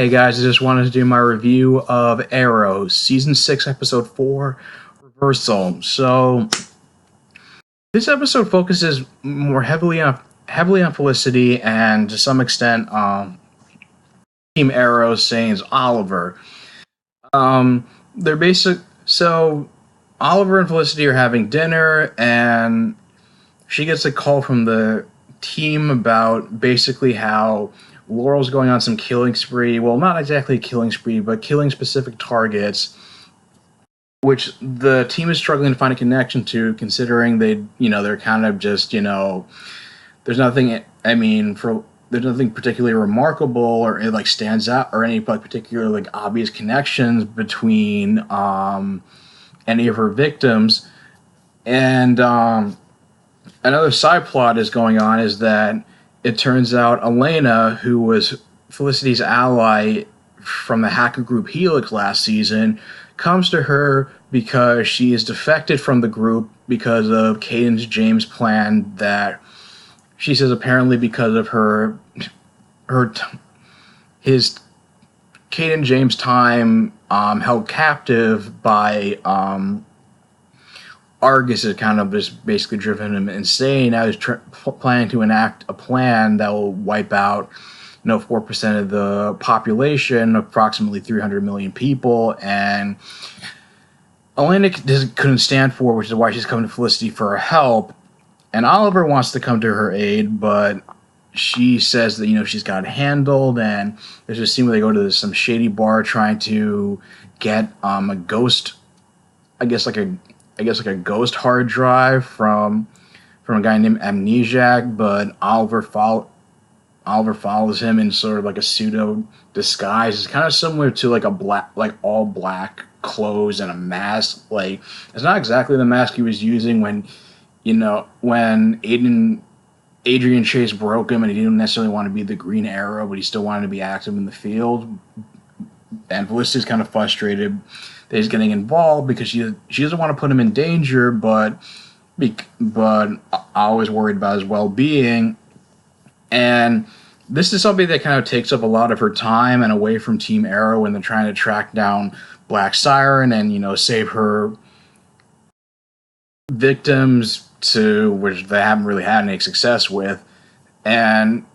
Hey guys, I just wanted to do my review of Arrow, Season 6, Episode 4, Reversal. So, this episode focuses more heavily on Felicity and to some extent Team Arrow Saints Oliver. They're basic. So, Oliver and Felicity are having dinner, and she gets a call from the team about basically how Laurel's going on some killing spree. Well, not exactly a killing spree, but killing specific targets, which the team is struggling to find a connection to, considering they're kind of just, there's nothing. There's nothing particularly remarkable or it like stands out or any like particular like obvious connections between any of her victims, and another side plot is going on is that it turns out Elena, who was Felicity's ally from the hacker group Helix last season, comes to her because she is defected from the group because of Caden James' plan that she says apparently because of his Caden James' time held captive by Argus has kind of just basically driven him insane. Now he's planning to enact a plan that will wipe out, 4% of the population, approximately 300 million people, and Elena couldn't stand for it, which is why she's coming to Felicity for her help. And Oliver wants to come to her aid, but she says that she's got it handled. And there's a scene where they go to some shady bar trying to get a ghost, I guess like a ghost hard drive from a guy named Amnesiac, but Oliver follows him in sort of like a pseudo disguise. It's kind of similar to like all black clothes and a mask. Like, it's not exactly the mask he was using when Adrian Chase broke him and he didn't necessarily want to be the Green Arrow, but he still wanted to be active in the field. And Felicity's kind of frustrated that he's getting involved because she doesn't want to put him in danger, but always worried about his well-being. And this is something that kind of takes up a lot of her time and away from Team Arrow when they're trying to track down Black Siren and save her victims, to which they haven't really had any success with. And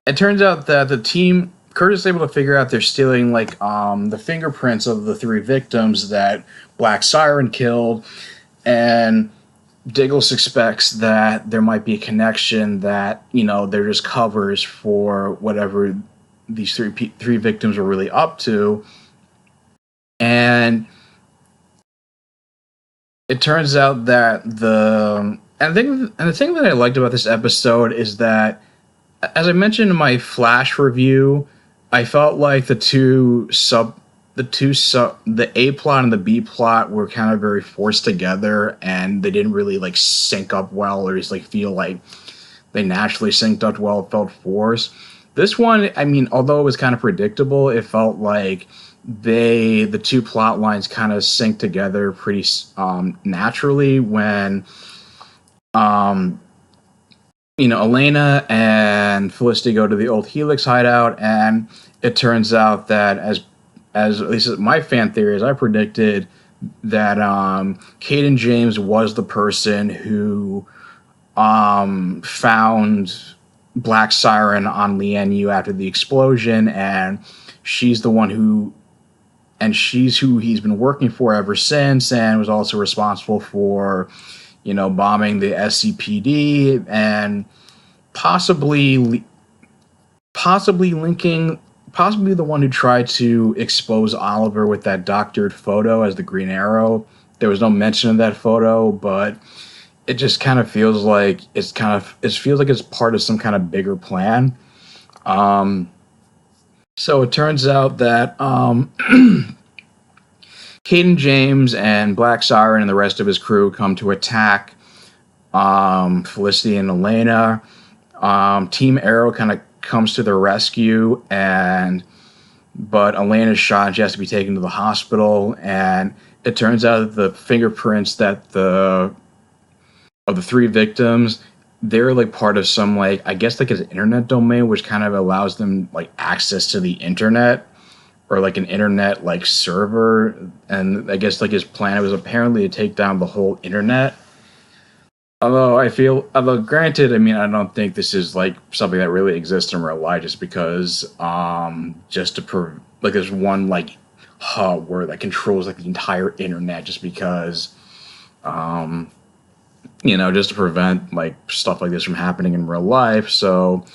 it turns out that the team, Curtis is able to figure out they're stealing the fingerprints of the 3 victims that Black Siren killed, and Diggle suspects that there might be a connection that they're just covers for whatever these three victims were really up to. And it turns out that the thing that I liked about this episode is that, as I mentioned in my Flash review, I felt like the A plot and the B plot were kind of very forced together, and they didn't really sync up well, or just feel like they naturally synced up well. It felt forced. This one, although it was kind of predictable, it felt like the two plot lines kind of sync together pretty naturally when Elena and Felicity go to the old Helix hideout, and it turns out that as at least my fan theory, as I predicted, that Caden James was the person who found Black Siren on Lian after the explosion, and she's who he's been working for ever since, and was also responsible for bombing the SCPD and possibly the one who tried to expose Oliver with that doctored photo as the Green Arrow. There was no mention of that photo, but it just kind of feels like it's part of some kind of bigger plan. So it turns out that Caden James and Black Siren and the rest of his crew come to attack Felicity and Elena. Team Arrow kind of comes to their rescue, but Elena's shot and she has to be taken to the hospital, and it turns out that the fingerprints of the 3 victims they're like part of some like I guess like his internet domain, which kind of allows them like access to the internet or like an internet like server. And I guess like his plan was apparently to take down the whole internet. Although granted, I mean, I don't think this is like something that really exists in real life, just because, like there's one like hub where that controls like the entire internet, just because, um, just to prevent like stuff like this from happening in real life. So,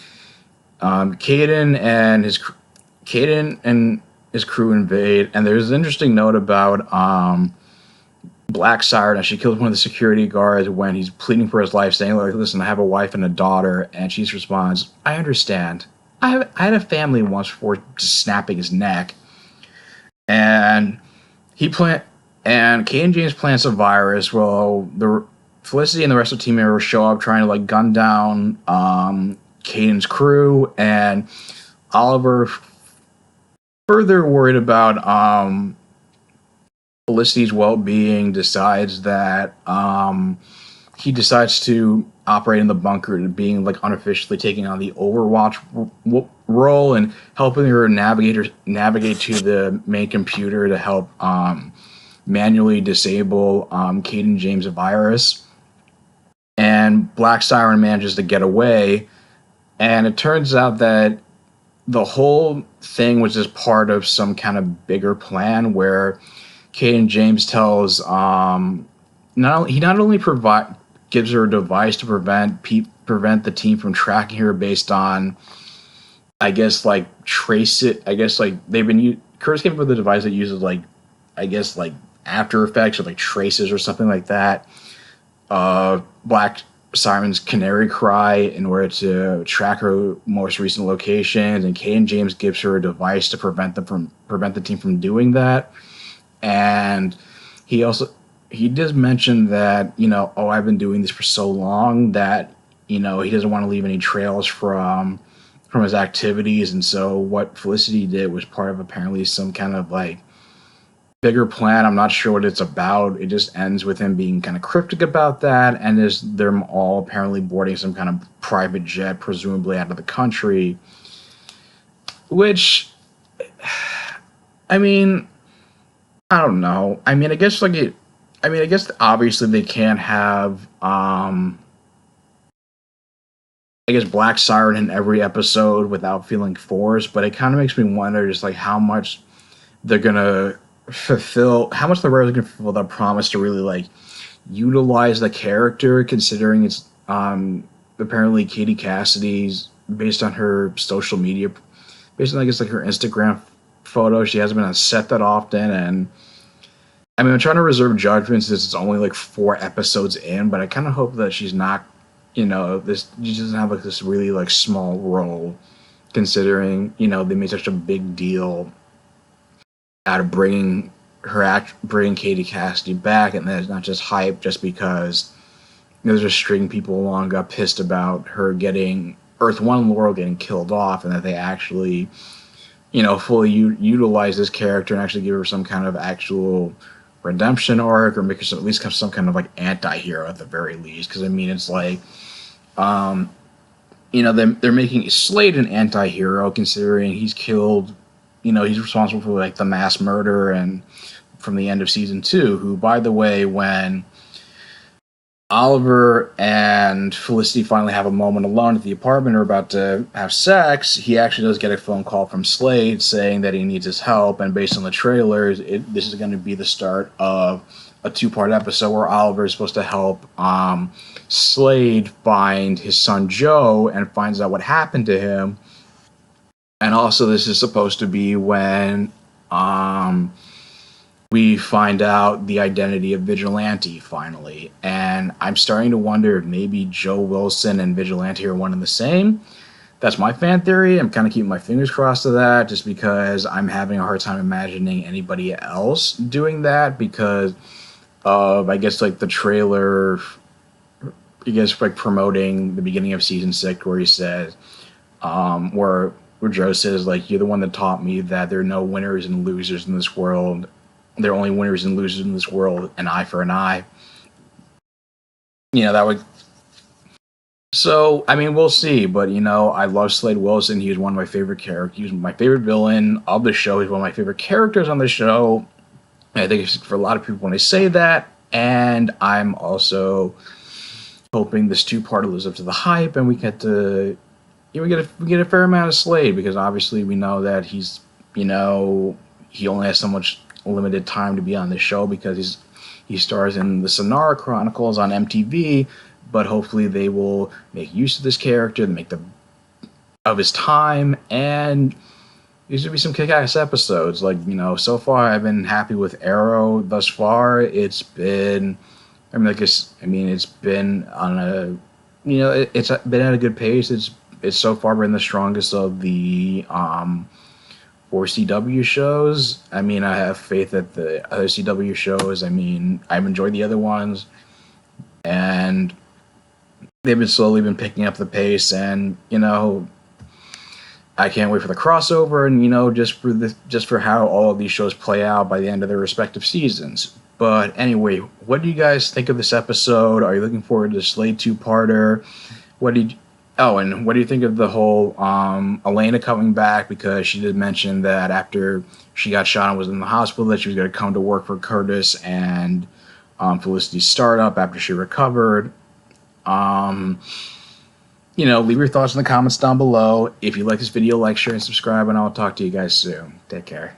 Caden and his crew invade, and there's an interesting note about Black Siren, and she kills one of the security guards when he's pleading for his life, saying, like, listen, I have a wife and a daughter. And she responds, I understand. I had a family once before just snapping his neck. And he plant and Kate and James plants a virus. Well, the Felicity and the rest of the team members show up trying to like gun down Caden's crew, and Oliver, further worried about Felicity's well-being, decides that he decides to operate in the bunker, being like unofficially taking on the Overwatch role and helping her navigate to the main computer to help manually disable Kate and James' virus. And Black Siren manages to get away, and it turns out that the whole thing was just part of some kind of bigger plan where Kate and James tells not only gives her a device to prevent the team from tracking her based on, I guess, like trace it. I guess like Curtis came up with a device that uses like, I guess, like After Effects or like traces or something like that. Black Simon's canary cry in order to track her most recent locations, and Kate and James gives her a device to prevent the team from doing that. And he does mention that, I've been doing this for so long that, he doesn't want to leave any trails from his activities. And so what Felicity did was part of apparently some kind of like bigger plan. I'm not sure what it's about. It just ends with him being kind of cryptic about that, and they're all apparently boarding some kind of private jet, presumably out of the country. Which, I mean, I don't know. I mean, I guess obviously they can't have I guess Black Siren in every episode without feeling forced, but it kind of makes me wonder just like how much they're gonna how much the writers are gonna fulfill that promise to really like utilize the character, considering it's apparently Katie Cassidy's based on her social media, based on I guess like her Instagram photo. She hasn't been on set that often, and I mean I'm trying to reserve judgment since it's only like 4 episodes in, but I kind of hope that she's not, she doesn't have like this really like small role, considering they made such a big deal out of bringing Katie Cassidy back, and then it's not just hype just because there's a string people along got pissed about her getting Earth One Laurel getting killed off, and that they actually fully utilize this character and actually give her some kind of actual redemption arc, or make her at least have some kind of like anti-hero at the very least. Because I mean it's like they're making Slade an anti-hero, considering he's killed, he's responsible for like the mass murder and from the end of season 2, who, by the way, when Oliver and Felicity finally have a moment alone at the apartment, are about to have sex, he actually does get a phone call from Slade saying that he needs his help, and based on the trailers, this is going to be the start of a 2-part episode where Oliver is supposed to help Slade find his son Joe and finds out what happened to him. And also, this is supposed to be when we find out the identity of Vigilante finally. And I'm starting to wonder if maybe Joe Wilson and Vigilante are one and the same. That's my fan theory. I'm kind of keeping my fingers crossed to that, just because I'm having a hard time imagining anybody else doing that, because of, I guess, like the trailer, I guess, like promoting the beginning of season 6, where he says, where Joe says, like, you're the one that taught me that there are no winners and losers in this world. There are only winners and losers in this world, an eye for an eye. That would So, I mean, we'll see. But, I love Slade Wilson. He was one of my favorite characters. He was my favorite villain of the show. He's one of my favorite characters on the show. And I think it's for a lot of people when they say that. And I'm also hoping this two-parter lives up to the hype, and we get to we get a fair amount of Slade, because obviously we know that he's he only has so much limited time to be on the show because he stars in the Sonara Chronicles on MTV. But hopefully they will make use of this character, make the of his time, and these would be some kick-ass episodes. Like, so far I've been happy with Arrow thus far. It's been, it's been on a, it's been at a good pace. It's so far been the strongest of the 4 CW shows. I have faith that the other CW shows, I've enjoyed the other ones, and they've been slowly picking up the pace, and I can't wait for the crossover, and just for how all of these shows play out by the end of their respective seasons. But anyway, what do you guys think of this episode? Are you looking forward to the Slade two-parter? And what do you think of the whole Elena coming back? Because she did mention that after she got shot and was in the hospital, that she was going to come to work for Curtis and Felicity's startup after she recovered. Leave your thoughts in the comments down below. If you like this video, like, share, and subscribe, and I'll talk to you guys soon. Take care.